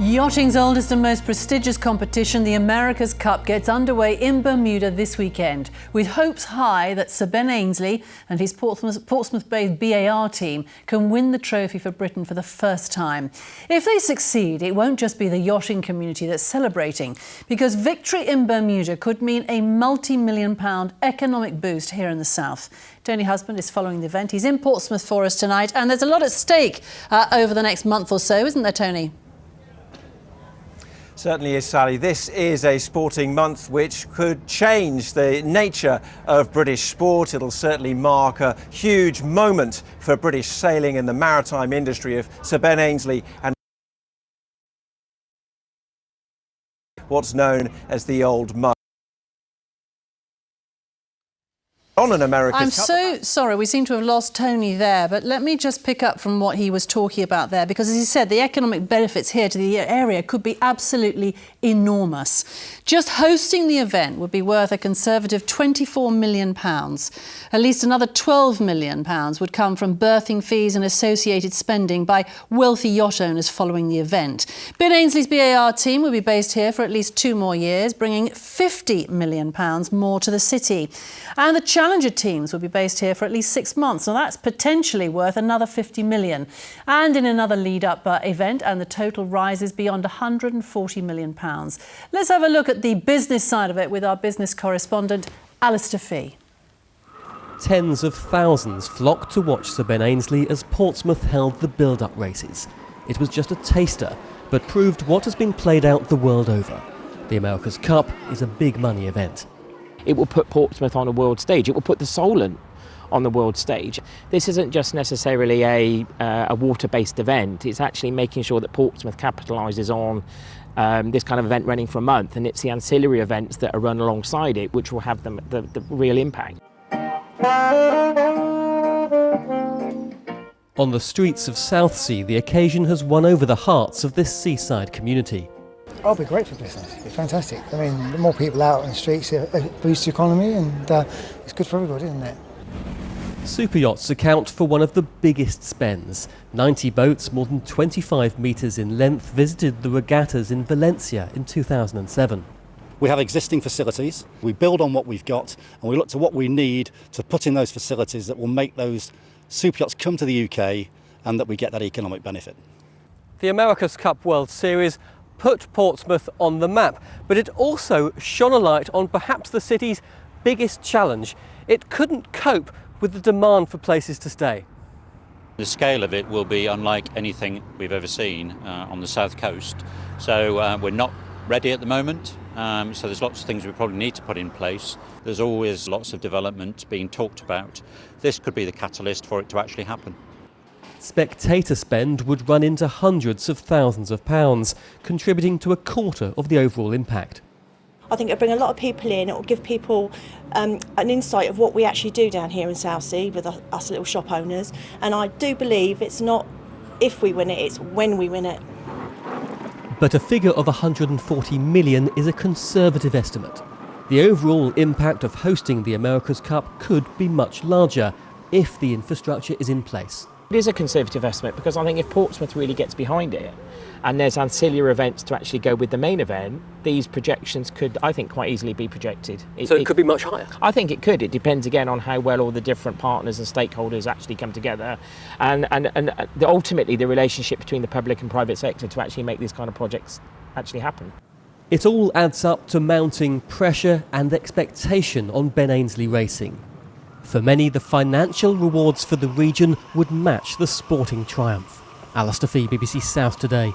Yachting's oldest and most prestigious competition, the America's Cup, gets underway in Bermuda this weekend, with hopes high that Sir Ben Ainslie and his Portsmouth-based BAR team can win the trophy for Britain for the first time. If they succeed, it won't just be the yachting community that's celebrating, because victory in Bermuda could mean a multi-million-pound economic boost here in the south. Tony Husband is following the event. He's in Portsmouth for us tonight, and there's a lot at stake over the next month or so, isn't there, Tony? Certainly is, Sally. This is a sporting month which could change the nature of British sport. It'll certainly mark a huge moment for British sailing and the maritime industry if Sir Ben Ainslie and what's known as the Old Mug. On an America's I'm Cup. so sorry, we seem to have lost Tony there, but let me just pick up from what he was talking about there, because as he said, the economic benefits here to the area could be absolutely enormous. Just hosting the event would be worth a conservative £24 million. At least another £12 million would come from berthing fees and associated spending by wealthy yacht owners following the event. Ben Ainslie's BAR team will be based here for at least 2 more years, bringing £50 million more to the city. And the Challenger teams will be based here for at least 6 months. Now that's potentially worth another £50 million. And in another lead-up event, and the total rises beyond £140 million. Let's have a look at the business side of it with our business correspondent, Alistair Fee. Tens of thousands flocked to watch Sir Ben Ainslie as Portsmouth held the build-up races. It was just a taster, but proved what has been played out the world over. The America's Cup is a big money event. It will put Portsmouth on a world stage. It will put the Solent on the world stage. This isn't just necessarily a water-based event. It's actually making sure that Portsmouth capitalises on this kind of event running for a month, and it's the ancillary events that are run alongside it which will have the real impact. On the streets of Southsea, the occasion has won over the hearts of this seaside community. Oh, it'll be great for business. It's fantastic. I mean, the more people out on the streets, it boosts the economy, and it's good for everybody, isn't it? Super yachts account for one of the biggest spends. 90 boats, more than 25 metres in length, visited the regattas in Valencia in 2007. We have existing facilities, we build on what we've got, and we look to what we need to put in those facilities that will make those super yachts come to the UK and that we get that economic benefit. The America's Cup World Series put Portsmouth on the map, but it also shone a light on perhaps the city's biggest challenge. It couldn't cope with the demand for places to stay. The scale of it will be unlike anything we've ever seen on the south coast. So we're not ready at the moment, so there's lots of things we probably need to put in place. There's always lots of development being talked about. This could be the catalyst for it to actually happen. Spectator spend would run into hundreds of thousands of pounds, contributing to a quarter of the overall impact. I think it'll bring a lot of people in. It will give people an insight of what we actually do down here in Southsea with us little shop owners. And I do believe it's not if we win it, it's when we win it. But a figure of 140 million is a conservative estimate. The overall impact of hosting the America's Cup could be much larger if the infrastructure is in place. It is a conservative estimate because I think if Portsmouth really gets behind it and there's ancillary events to actually go with the main event, these projections could, I think, quite easily be projected. So it could be much higher? I think it could. It depends again on how well all the different partners and stakeholders actually come together and ultimately the relationship between the public and private sector to actually make these kind of projects actually happen. It all adds up to mounting pressure and expectation on Ben Ainslie Racing. For many, the financial rewards for the region would match the sporting triumph. Alistair Fee, BBC South Today.